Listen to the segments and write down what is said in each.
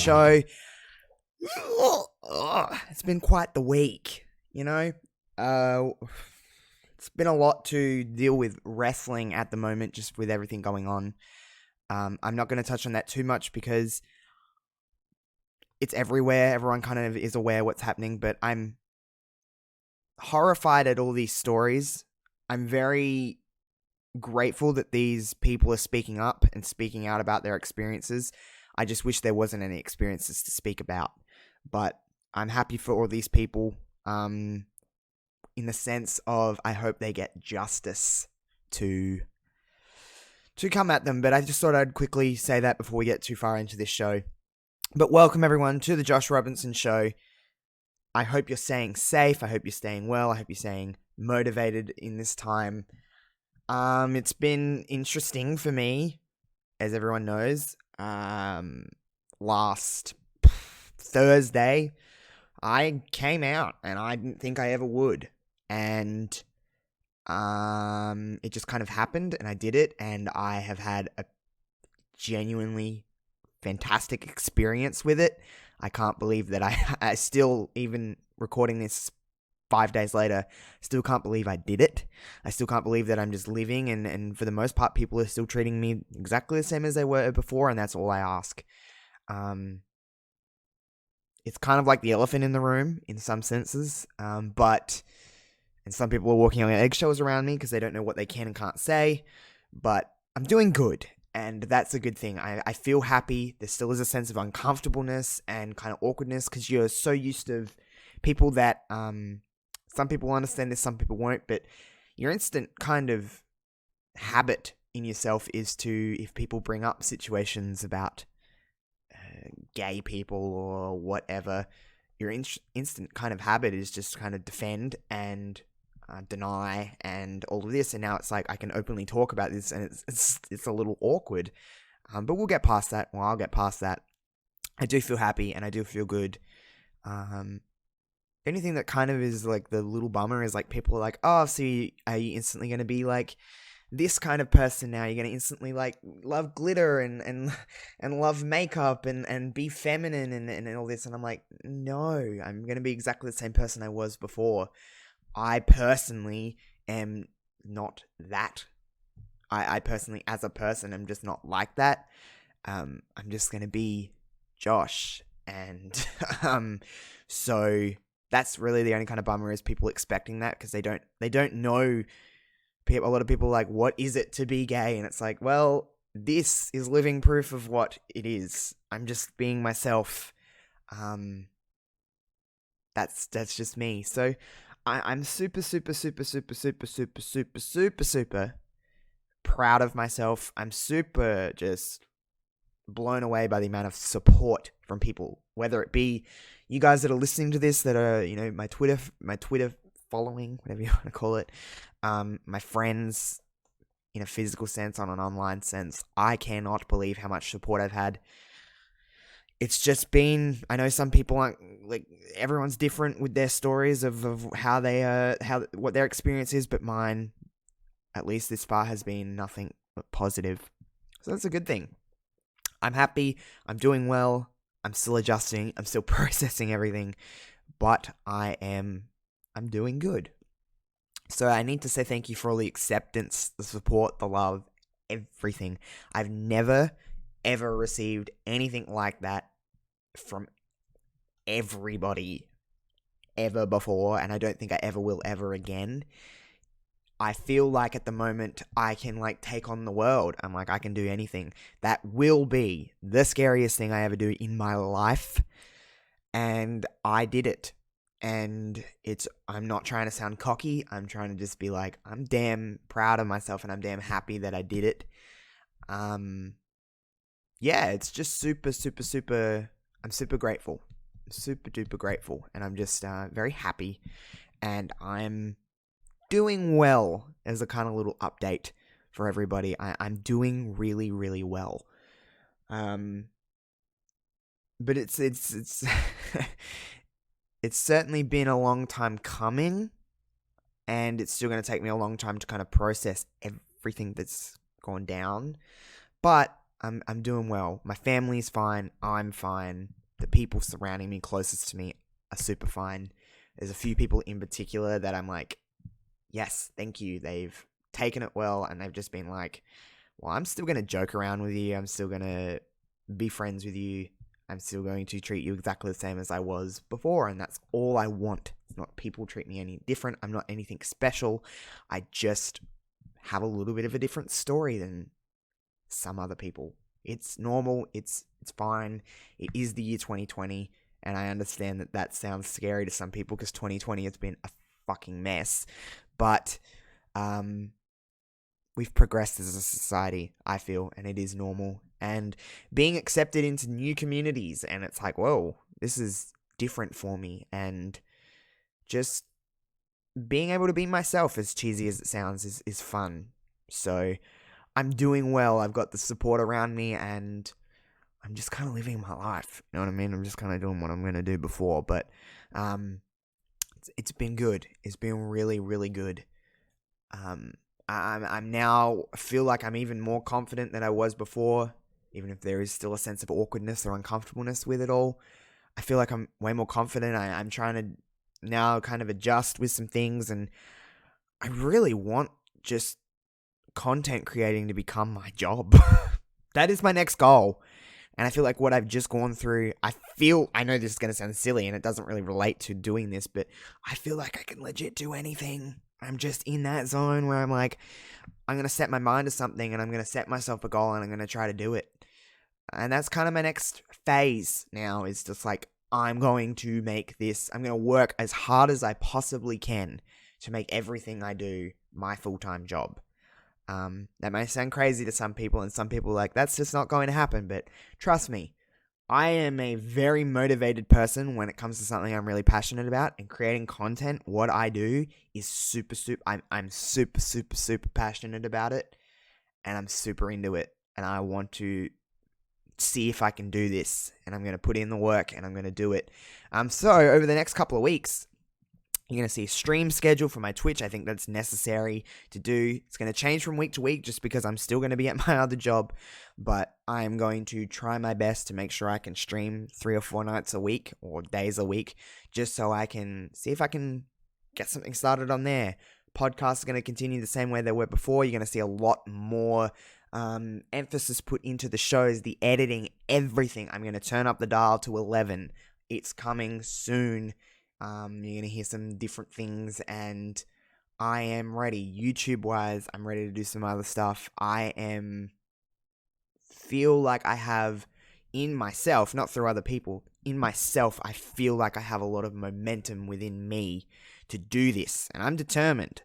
show. It's been quite the week, It's been a lot to deal with wrestling at the moment, just with everything going on. I'm not going to touch on that too much because it's everywhere. Everyone kind of is aware what's happening, but I'm horrified at all these stories. I'm very grateful that these people are speaking up and speaking out about their experiences. I just wish there wasn't any experiences to speak about. But I'm happy for all these people, in the sense of I hope they get justice to come at them. But I just thought I'd quickly say that before we get too far into this show. But welcome everyone to the Josh Robinson Show. I hope you're staying safe. I hope you're staying well. I hope you're staying motivated in this time. It's been interesting for me, as everyone knows. Last Thursday, I came out, and I didn't think I ever would. And it just kind of happened, and I did it, and I have had a genuinely fantastic experience with it. I can't believe that I still, even recording this 5 days later, still can't believe I did it. I still can't believe that I'm just living, and for the most part, people are still treating me exactly the same as they were before, and that's all I ask. It's kind of like the elephant in the room in some senses, and some people are walking on eggshells around me because they don't know what they can and can't say, but I'm doing good. And that's a good thing. I feel happy. There still is a sense of uncomfortableness and kind of awkwardness because you're so used to people that, some people understand this, some people won't, but your instant kind of habit in yourself is to, if people bring up situations about gay people or whatever, your instant kind of habit is just kind of defend and deny and all of this, and now it's like I can openly talk about this, and it's a little awkward, but we'll get past that. Well, I'll get past that. I do feel happy and I do feel good. Anything that kind of is like the little bummer is like people are like, oh, so are you instantly going to be like this kind of person now? You're going to instantly like love glitter and love makeup and be feminine and all this, and I'm like, no, I'm going to be exactly the same person I was before. I personally am not that. I personally, as a person, am just not like that. I'm just going to be Josh. And so that's really the only kind of bummer is people expecting that because they don't know. A lot of people are like, what is it to be gay? And it's like, well, this is living proof of what it is. I'm just being myself. That's just me. So I'm super proud of myself. I'm super just blown away by the amount of support from people, whether it be you guys that are listening to this that are, my Twitter following, whatever you want to call it, my friends in a physical sense, on an online sense. I cannot believe how much support I've had. It's just been, I know some people aren't, like, everyone's different with their stories of how they, what their experience is, but mine, at least this far, has been nothing but positive. So that's a good thing. I'm happy, I'm doing well, I'm still adjusting, I'm still processing everything, but I'm doing good. So I need to say thank you for all the acceptance, the support, the love, everything. I've never ever received anything like that from everybody ever before, and I don't think I ever will ever again. I feel like at the moment I can like take on the world. I'm like, I can do anything. That will be the scariest thing I ever do in my life, and I did it. And I'm not trying to sound cocky. I'm trying to just be like, I'm damn proud of myself and I'm damn happy that I did it. Yeah, it's just super, I'm super grateful. Super duper grateful. And I'm just very happy. And I'm doing well as a kind of little update for everybody. I'm doing really, really well. But it's it's certainly been a long time coming, and it's still going to take me a long time to kind of process everything that's gone down. But I'm doing well. My family's fine. I'm fine. The people surrounding me, closest to me, are super fine. There's a few people in particular that I'm like, yes, thank you. They've taken it well, and they've just been like, well, I'm still going to joke around with you. I'm still going to be friends with you. I'm still going to treat you exactly the same as I was before, and that's all I want. It's not people treat me any different. I'm not anything special. I just have a little bit of a different story than some other people. It's normal. It's fine. It is the year 2020, and I understand that that sounds scary to some people because 2020 has been a fucking mess. But we've progressed as a society, I feel, and it is normal. And being accepted into new communities, and it's like, whoa, this is different for me. And just being able to be myself, as cheesy as it sounds, is fun. So I'm doing well. I've got the support around me, and I'm just kind of living my life. You know what I mean? I'm just kind of doing what I'm going to do before. But it's been good. It's been really, really good. I'm now feel like I'm even more confident than I was before, even if there is still a sense of awkwardness or uncomfortableness with it all. I feel like I'm way more confident. I'm trying to now kind of adjust with some things, and I really want just content creating to become my job. That is my next goal. And I feel like what I've just gone through, I know this is going to sound silly and it doesn't really relate to doing this, but I feel like I can legit do anything. I'm just in that zone where I'm like, I'm going to set my mind to something and I'm going to set myself a goal and I'm going to try to do it. And that's kind of my next phase now, is just like, I'm going to make this, I'm going to work as hard as I possibly can to make everything I do my full-time job. That may sound crazy to some people, and some people are like, that's just not going to happen, but trust me, I am a very motivated person when it comes to something I'm really passionate about, and creating content, what I do is I'm super passionate about it, and I'm super into it, and I want to see if I can do this, and I'm going to put in the work, and I'm going to do it. So over the next couple of weeks, you're going to see a stream schedule for my Twitch. I think that's necessary to do. It's going to change from week to week just because I'm still going to be at my other job. But I'm going to try my best to make sure I can stream 3 or 4 nights a week or days a week, just so I can see if I can get something started on there. Podcasts are going to continue the same way they were before. You're going to see a lot more emphasis put into the shows, the editing, everything. I'm going to turn up the dial to 11. It's coming soon. You're going to hear some different things, and I am ready. YouTube-wise, I'm ready to do some other stuff. Feel like I have in myself, not through other people, in myself, I feel like I have a lot of momentum within me to do this, and I'm determined.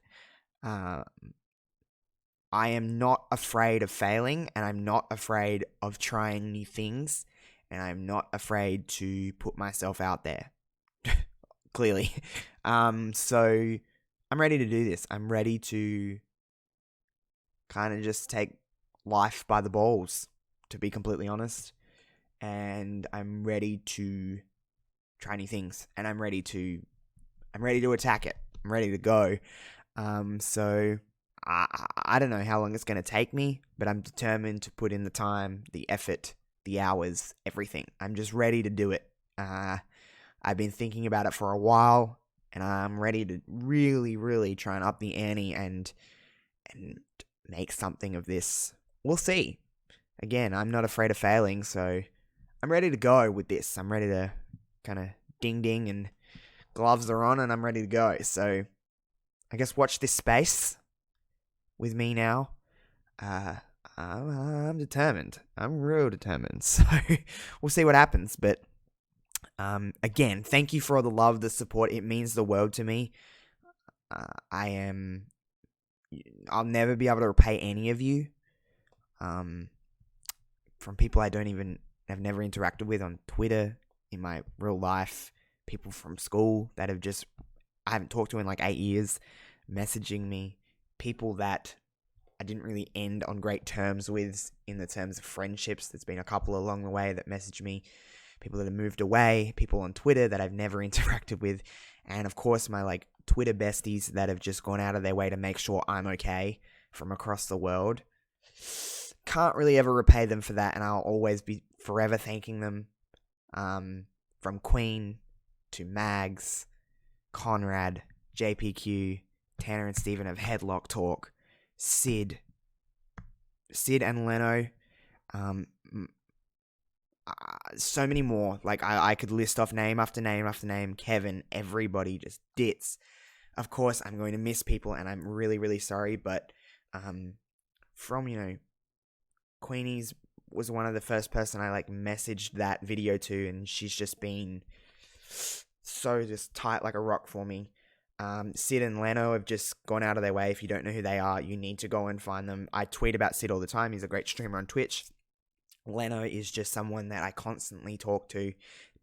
I am not afraid of failing, and I'm not afraid of trying new things, and I'm not afraid to put myself out there. Clearly. So I'm ready to do this. I'm ready to kind of just take life by the balls, to be completely honest. And I'm ready to try new things, and I'm ready to attack it. I'm ready to go. So I don't know how long it's going to take me, but I'm determined to put in the time, the effort, the hours, everything. I'm just ready to do it. I've been thinking about it for a while, and I'm ready to really, really try and up the ante and make something of this. We'll see. Again, I'm not afraid of failing, so I'm ready to go with this. I'm ready to kind of ding and gloves are on, and I'm ready to go. So I guess watch this space with me now. I'm determined. I'm real determined. So we'll see what happens, but again, thank you for all the love, the support. It means the world to me. I'll never be able to repay any of you. From people I have never interacted with on Twitter, in my real life, people from school that I haven't talked to in like 8 years, messaging me, people that I didn't really end on great terms with in the terms of friendships. There's been a couple along the way that messaged me. People that have moved away, people on Twitter that I've never interacted with, and of course my like Twitter besties that have just gone out of their way to make sure I'm okay from across the world. can't really ever repay them for that, and I'll always be forever thanking them. From Queen to Mags, Conrad, JPQ, Tanner and Steven of Headlock Talk, Sid and Leno, so many more. Like, I could list off name after name after name. Kevin, everybody, just dits. Of course, I'm going to miss people, and I'm really, really sorry, but from, Queenie's was one of the first person I, messaged that video to, and she's just been so just tight like a rock for me. Sid and Leno have just gone out of their way. If you don't know who they are, you need to go and find them. I tweet about Sid all the time. He's a great streamer on Twitch. Leno is just someone that I constantly talk to,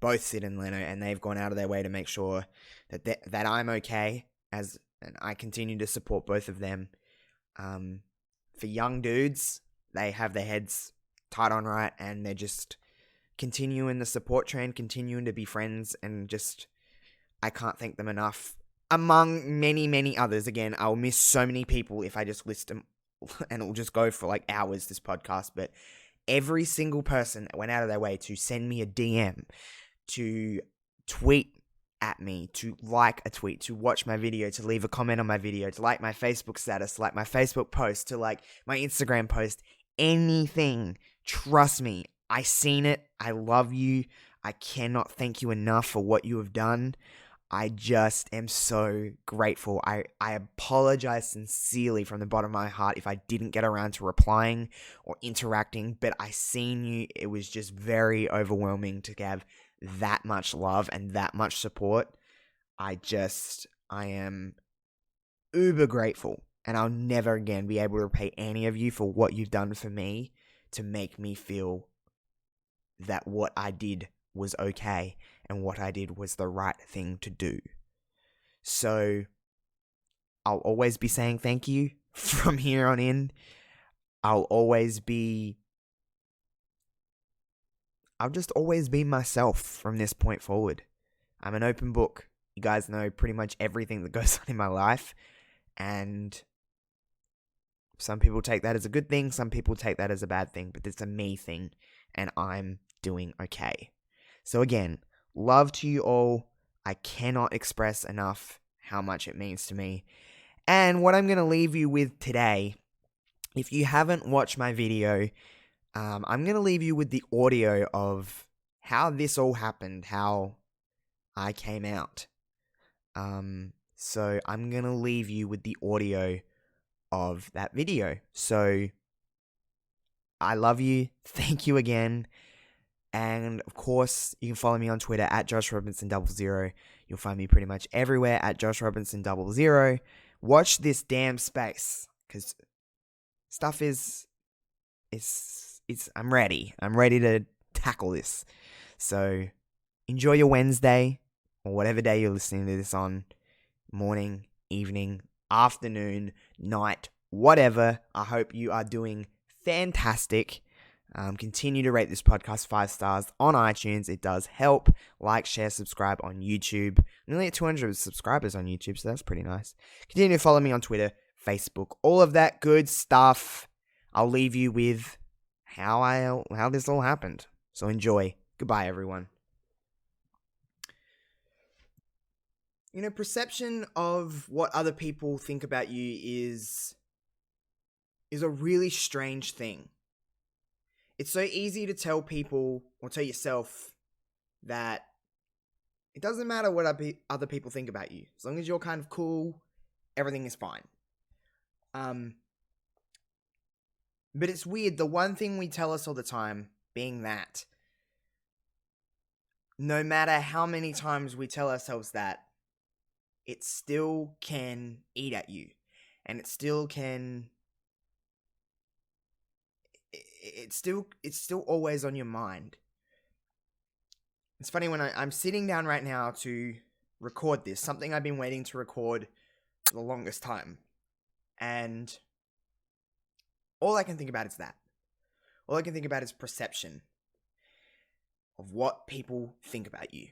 both Sid and Leno, and they've gone out of their way to make sure that I'm okay, and I continue to support both of them. For young dudes, they have their heads tight on right, and they're just continuing the support trend, continuing to be friends, and just, I can't thank them enough. Among many, many others. Again, I'll miss so many people if I just list them, and it'll just go for hours, this podcast, but every single person that went out of their way to send me a DM, to tweet at me, to like a tweet, to watch my video, to leave a comment on my video, to like my Facebook status, to like my Facebook post, to like my Instagram post, anything. Trust me, I seen it. I love you. I cannot thank you enough for what you have done. I just am so grateful. I apologize sincerely from the bottom of my heart if I didn't get around to replying or interacting, but I seen you. It was just very overwhelming to have that much love and that much support. I am uber grateful, and I'll never again be able to repay any of you for what you've done for me to make me feel that what I did was okay and what I did was the right thing to do. So I'll always be saying thank you from here on in. I'll just always be myself from this point forward. I'm an open book. You guys know pretty much everything that goes on in my life, and some people take that as a good thing, some people take that as a bad thing, but it's a me thing, and I'm doing okay. So again, love to you all. I cannot express enough how much it means to me. And what I'm going to leave you with today, if you haven't watched my video, I'm going to leave you with the audio of how this all happened, how I came out. So I'm going to leave you with the audio of that video. So I love you. Thank you again. And of course, you can follow me on Twitter at JoshRobinson00. You'll find me pretty much everywhere at JoshRobinson00. Watch this damn space, because stuff I'm ready. I'm ready to tackle this. So enjoy your Wednesday, or whatever day you're listening to this on. Morning, evening, afternoon, night, whatever. I hope you are doing fantastic. Continue to rate this podcast 5 stars on iTunes. It does help. Like, share, subscribe on YouTube. Nearly at 200 subscribers on YouTube, so that's pretty nice. Continue to follow me on Twitter, Facebook, all of that good stuff. I'll leave you with how this all happened. So enjoy. Goodbye, everyone. Perception of what other people think about you is a really strange thing. It's so easy to tell people, or tell yourself, that it doesn't matter what other people think about you. As long as you're kind of cool, everything is fine. But it's weird. The one thing we tell us all the time being that no matter how many times we tell ourselves that, it still can eat at you. And it still can... It's still always on your mind. It's funny, when I'm sitting down right now to record this, something I've been waiting to record for the longest time, and all I can think about is that. All I can think about is perception of what people think about you.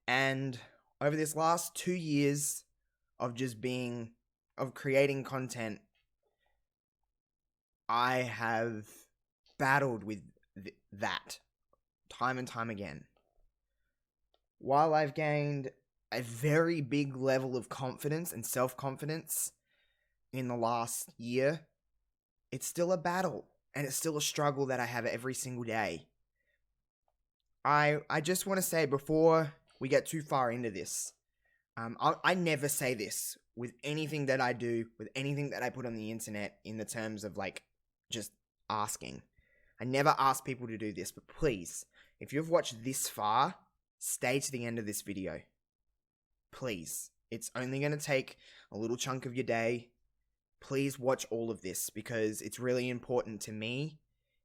And over this last 2 years of creating content, I have battled with that time and time again. While I've gained a very big level of confidence and self-confidence in the last year, it's still a battle, and it's still a struggle that I have every single day. I just want to say before we get too far into this, I never say this with anything that I do, with anything that I put on the internet in the terms of like just asking. I never ask people to do this, but please, if you've watched this far, stay to the end of this video. Please. It's only going to take a little chunk of your day. Please watch all of this because it's really important to me.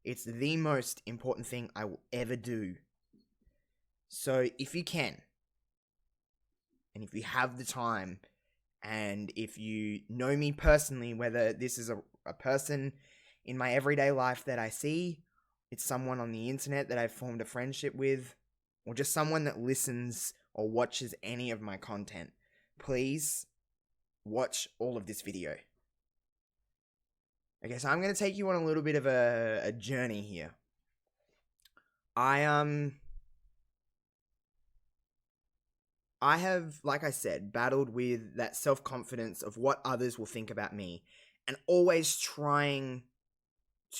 It's the most important thing I will ever do. So if you can, and if you have the time, and if you know me personally, whether this is a person in my everyday life that I see, it's someone on the internet that I've formed a friendship with, or just someone that listens or watches any of my content, please watch all of this video. Okay, so I'm going to take you on a little bit of a journey here. I have, like I said, battled with that self-confidence of what others will think about me, and always trying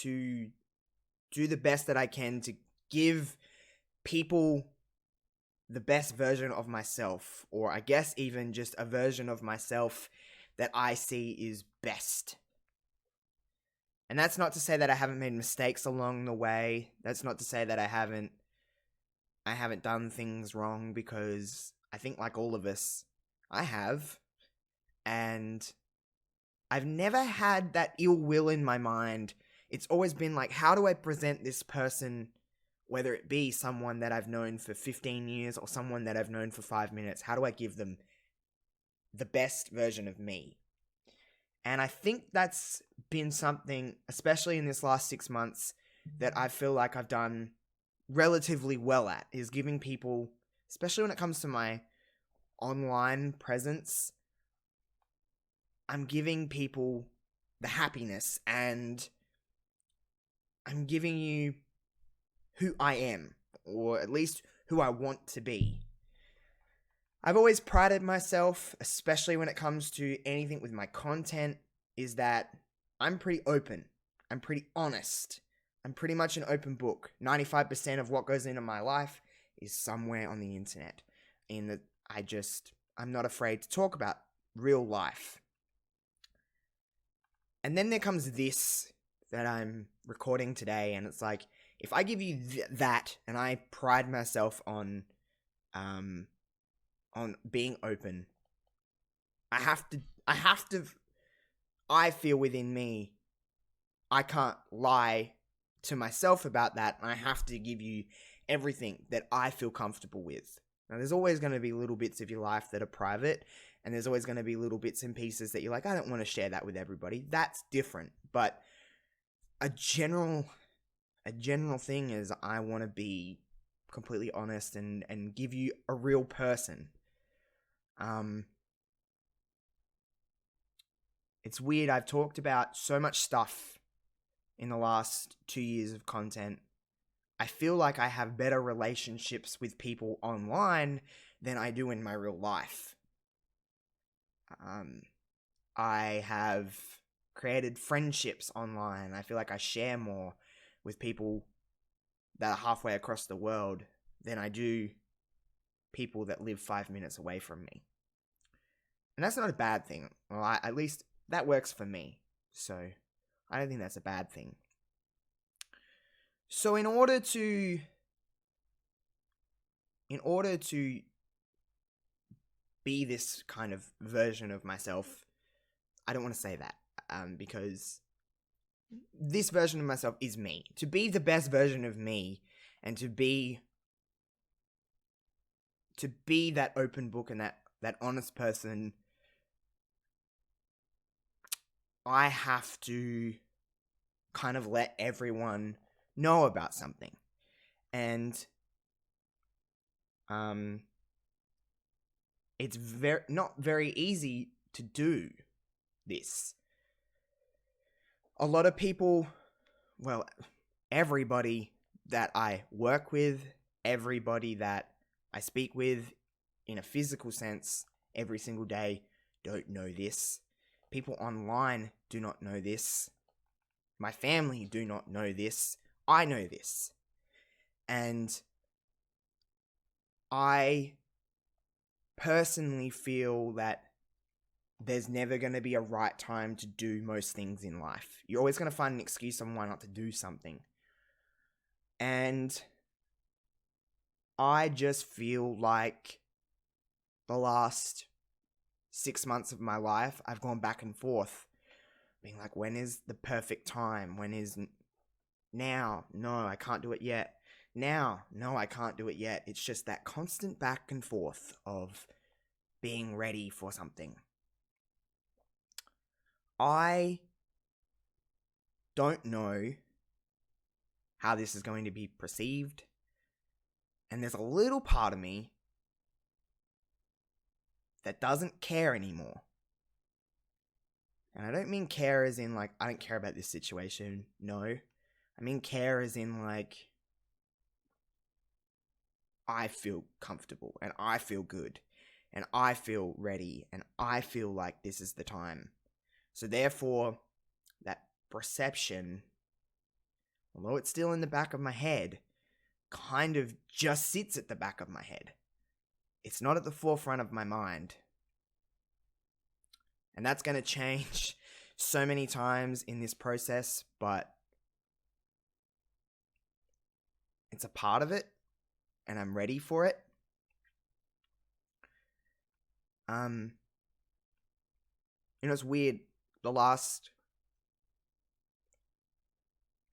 to do the best that I can to give people the best version of myself, or I guess even just a version of myself that I see is best. And that's not to say that I haven't made mistakes along the way. That's not to say that I haven't done things wrong, because I think like all of us, I have. And I've never had that ill will in my mind. It's always been like, how do I present this person, whether it be someone that I've known for 15 years or someone that I've known for 5 minutes, how do I give them the best version of me? And I think that's been something, especially in this last 6 months, that I feel like I've done relatively well at, is giving people, especially when it comes to my online presence, I'm giving people the happiness, and I'm giving you who I am, or at least who I want to be. I've always prided myself, especially when it comes to anything with my content, is that I'm pretty open. I'm pretty honest. I'm pretty much an open book. 95% of what goes into my life is somewhere on the internet. In that I'm not afraid to talk about real life. And then there comes this that I'm recording today, and it's like, if I give you that, and I pride myself on being open, I feel within me, I can't lie to myself about that, and I have to give you everything that I feel comfortable with. Now, there's always going to be little bits of your life that are private, and there's always going to be little bits and pieces that you're like, I don't want to share that with everybody. That's different. But a general thing is, I want to be completely honest and give you a real person. It's weird. I've talked about so much stuff in the last 2 years of content. I feel like I have better relationships with people online than I do in my real life. I have created friendships online. I feel like I share more with people that are halfway across the world than I do people that live 5 minutes away from me. And that's not a bad thing. Well, at least that works for me. So I don't think that's a bad thing. So in order to be this kind of version of myself, I don't want to say that, because this version of myself is me. To be the best version of me, and to be that open book and that honest person, I have to kind of let everyone know about something. And it's not very easy to do this. a lot of people, well, everybody that I work with, everybody that I speak with in a physical sense every single day don't know this. People online do not know this. My family do not know this. I know this. And I personally feel that there's never going to be a right time to do most things in life. You're always going to find an excuse on why not to do something. And I just feel like the last 6 months of my life, I've gone back and forth, being like, when is the perfect time? When is now? No, I can't do it yet. Now, no, I can't do it yet. It's just that constant back and forth of being ready for something. I don't know how this is going to be perceived. And there's a little part of me that doesn't care anymore. And I don't mean care as in like, I don't care about this situation. No. I mean care as in like, I feel comfortable and I feel good and I feel ready and I feel like this is the time. So therefore, that perception, although it's still in the back of my head, kind of just sits at the back of my head. It's not at the forefront of my mind. And that's going to change so many times in this process, but it's a part of it, and I'm ready for it. It's weird. The last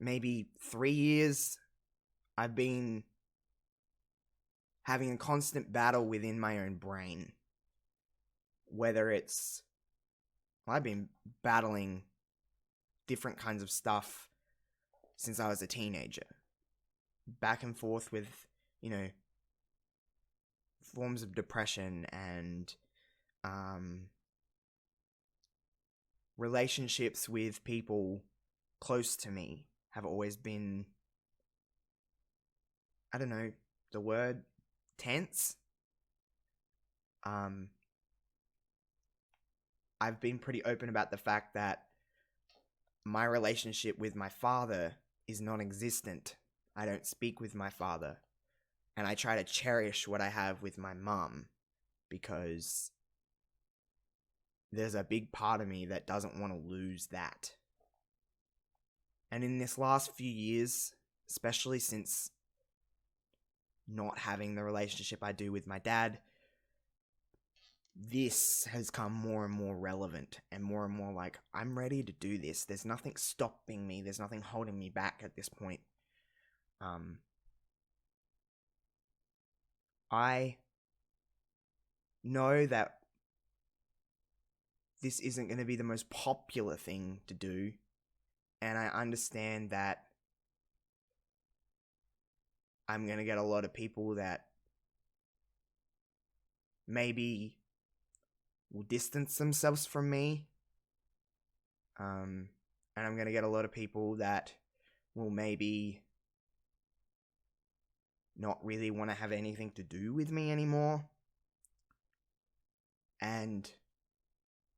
maybe 3 years, I've been having a constant battle within my own brain. Whether it's, I've been battling different kinds of stuff since I was a teenager. Back and forth with, forms of depression and relationships with people close to me have always been, I don't know, the word tense. I've been pretty open about the fact that my relationship with my father is non-existent. I don't speak with my father. And I try to cherish what I have with my mum because there's a big part of me that doesn't want to lose that. And in this last few years, especially since not having the relationship I do with my dad, this has come more and more relevant and more like, I'm ready to do this. There's nothing stopping me. There's nothing holding me back at this point. I know that this isn't going to be the most popular thing to do. And I understand that I'm going to get a lot of people that maybe will distance themselves from me. And I'm going to get a lot of people that will maybe not really want to have anything to do with me anymore. And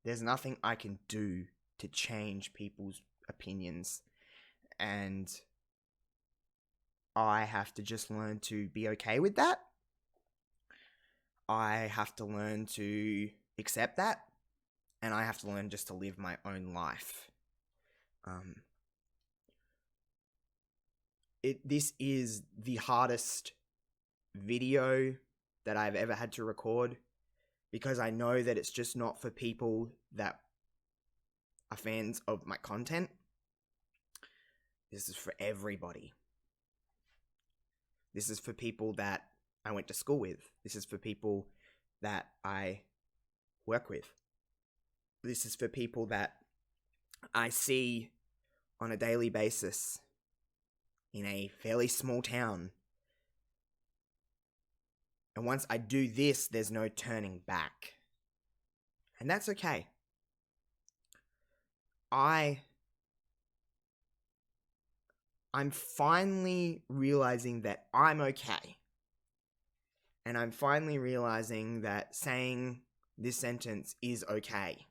there's nothing I can do to change people's opinions. And I have to just learn to be okay with that. I have to learn to accept that. And I have to learn just to live my own life. This is the hardest video that I've ever had to record because I know that it's just not for people that are fans of my content. This is for everybody. This is for people that I went to school with. This is for people that I work with. This is for people that I see on a daily basis in a fairly small town. And once I do this, there's no turning back. And that's okay. I I'm finally realizing that I'm okay. And I'm finally realizing that saying this sentence is okay.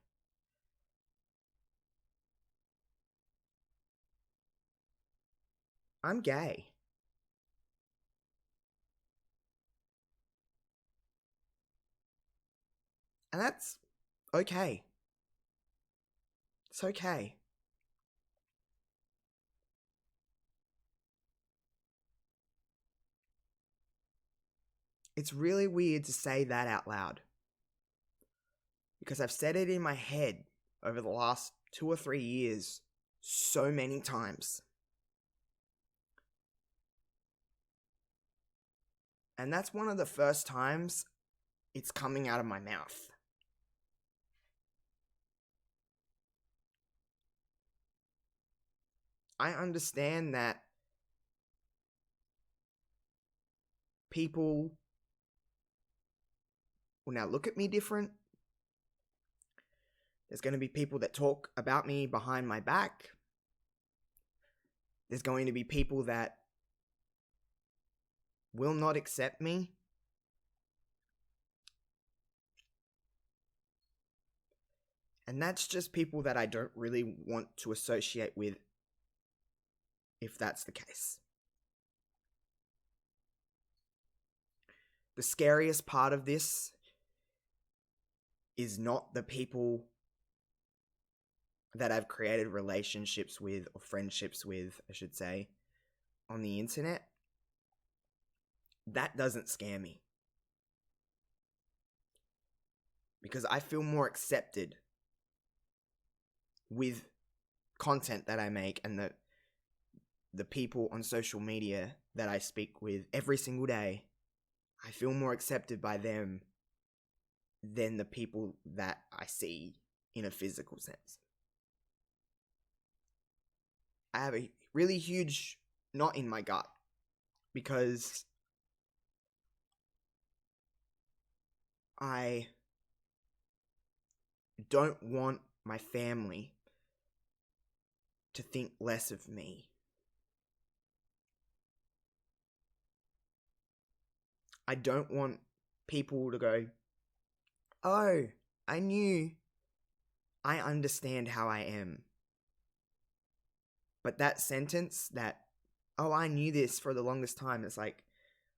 I'm gay. And that's okay. It's okay. It's really weird to say that out loud. Because I've said it in my head over the last 2 or 3 years so many times. And that's one of the first times it's coming out of my mouth. I understand that people will now look at me different. There's going to be people that talk about me behind my back. There's going to be people that will not accept me. And that's just people that I don't really want to associate with if that's the case. The scariest part of this is not the people that I've created relationships with, or friendships with, I should say, on the internet. That doesn't scare me. Because I feel more accepted with content that I make and the people on social media that I speak with every single day. I feel more accepted by them than the people that I see in a physical sense. I have a really huge knot in my gut because I don't want my family to think less of me. I don't want people to go, oh, I understand how I am. But that sentence, that, oh, I knew this for the longest time, it's like,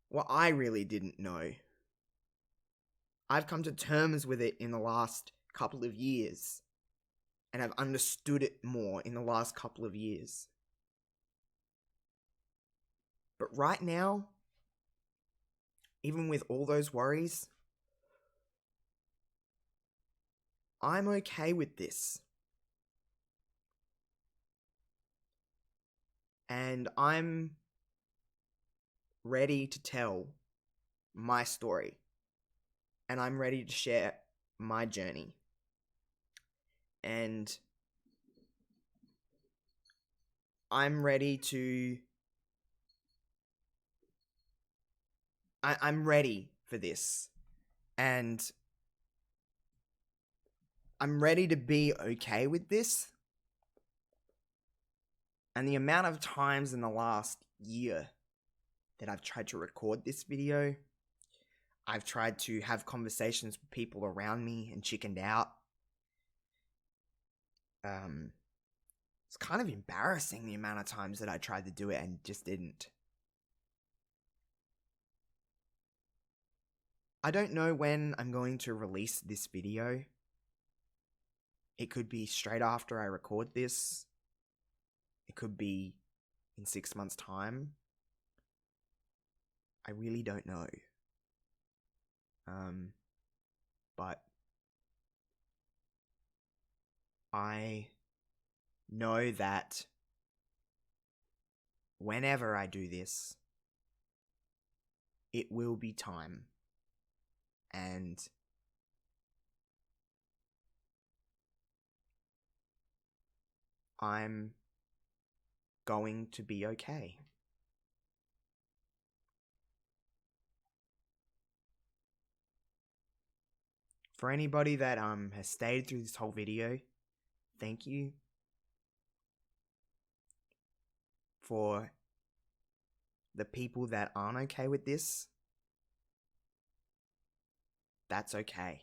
well, I really didn't know. I've come to terms with it in the last couple of years. And I've understood it more in the last couple of years. But right now, even with all those worries, I'm okay with this. And I'm ready to tell my story. And I'm ready to share my journey. And I'm ready to... I'm ready for this. And I'm ready to be okay with this. And the amount of times in the last year that I've tried to record this video, I've tried to have conversations with people around me and chickened out. It's kind of embarrassing the amount of times that I tried to do it and just didn't. I don't know when I'm going to release this video. It could be straight after I record this. It could be in 6 months' time. I really don't know. But I know that whenever I do this, it will be time. And I'm going to be okay. For anybody that has stayed through this whole video, thank you. for the people that aren't okay with this, that's okay.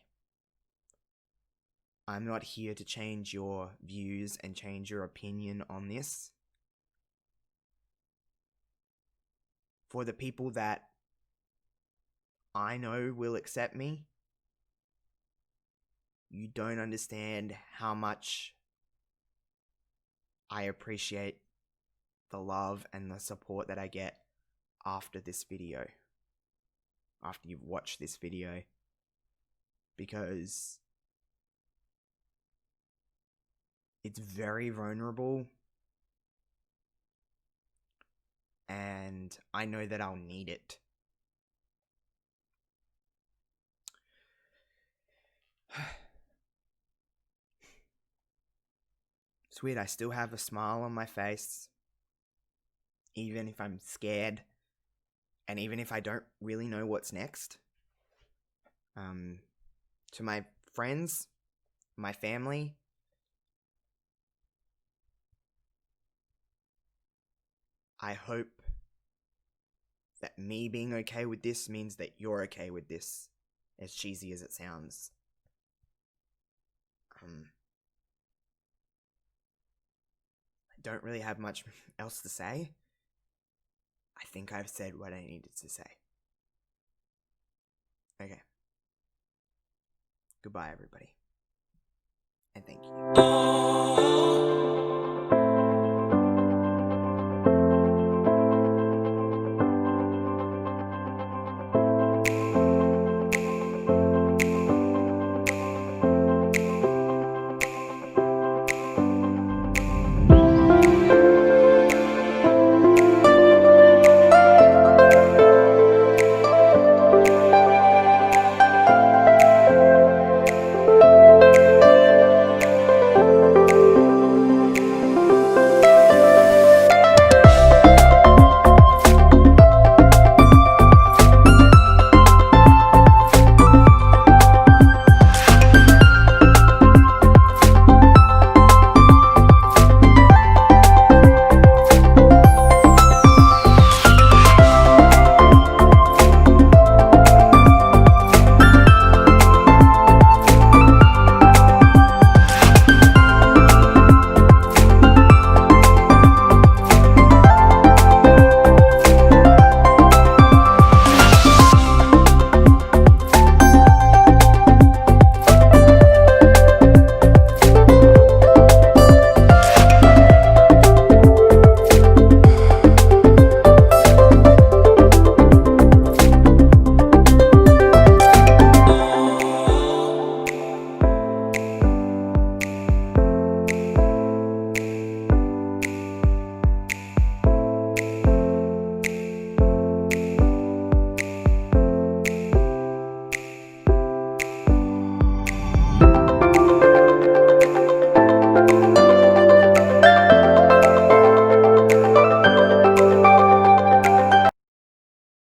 I'm not here to change your views and change your opinion on this. For the people that I know will accept me, you don't understand how much I appreciate the love and the support that I get after this video, after you've watched this video, because it's very vulnerable and I know that I'll need it. It's weird, I still have a smile on my face, even if I'm scared, and even if I don't really know what's next. To my friends, my family, I hope that me being okay with this means that you're okay with this, as cheesy as it sounds. I don't really have much else to say. I think I've said what I needed to say. Okay. Goodbye, everybody. And thank you.